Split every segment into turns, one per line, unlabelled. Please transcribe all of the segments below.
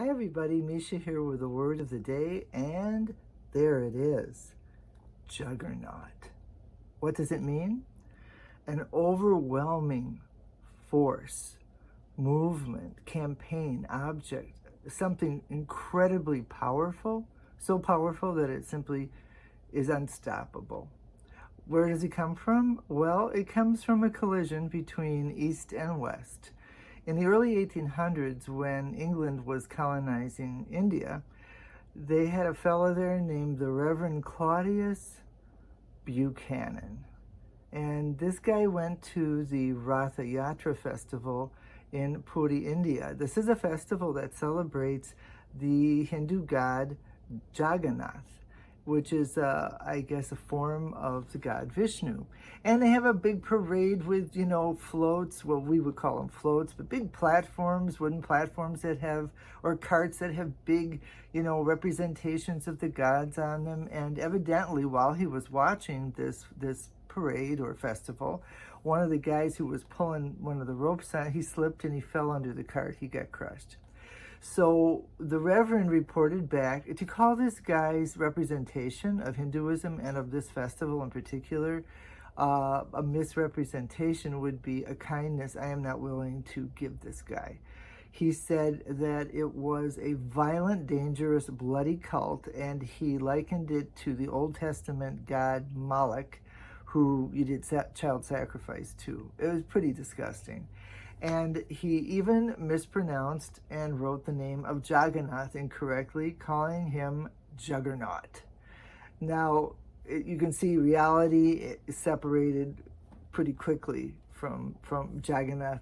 Hi everybody, Mischa here with the word of the day, and there it is, Juggernaut. What does it mean? An overwhelming force, movement, campaign, object, something incredibly powerful, so powerful that it simply is unstoppable. Where does it come from? Well, it comes from a collision between East and West. In the early 1800s, when England was colonizing India, they had a fellow there named the Reverend Claudius Buchanan. And this guy went to the Ratha Yatra festival in Puri, India. This is a festival that celebrates the Hindu god Juggernaut, which is, I guess, a form of the god Vishnu. And they have a big parade with, floats, well, we would call them floats, but big platforms, wooden platforms that have, or carts that have big, representations of the gods on them. And evidently, while he was watching this parade or festival, one of the guys who was pulling one of the ropes on, he slipped and he fell under the cart. He got crushed. So the Reverend reported back to call this guy's representation of Hinduism and of this festival in particular a misrepresentation would be a kindness I am not willing to give this guy. He said that it was a violent, dangerous, bloody cult, and he likened it to the Old Testament god Moloch, who you did child sacrifice to. It was pretty disgusting. And he even mispronounced and wrote the name of Juggernaut incorrectly, calling him Juggernaut. Now, you can see reality is separated pretty quickly from Juggernaut.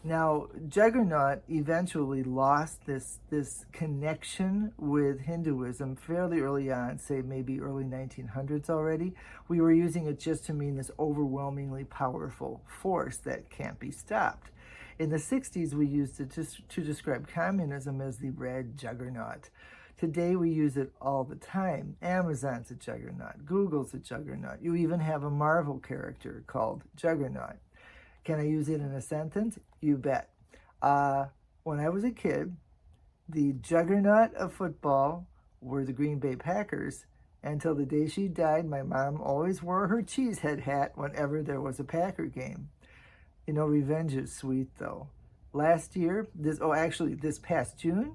Now, Juggernaut eventually lost this connection with Hinduism fairly early on, say maybe early 1900s already. We were using it just to mean this overwhelmingly powerful force that can't be stopped. In the 60s, we used it to describe communism as the red juggernaut. Today, we use it all the time. Amazon's a juggernaut. Google's a juggernaut. You even have a Marvel character called Juggernaut. Can I use it in a sentence? You bet. When I was a kid, the juggernaut of football were the Green Bay Packers. Until the day she died, my mom always wore her cheesehead hat whenever there was a Packer game. Revenge is sweet, though. Last year, this past June,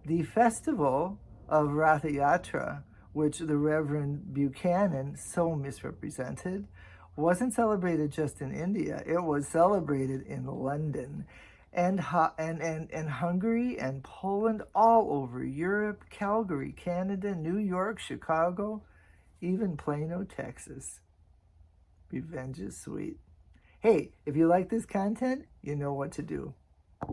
the festival of Ratha Yatra, which the Reverend Buchanan so misrepresented, wasn't celebrated just in India. It was celebrated in London and Hungary and Poland, all over Europe, Calgary, Canada, New York, Chicago, even Plano, Texas. Revenge is sweet. Hey, if you like this content, you know what to do.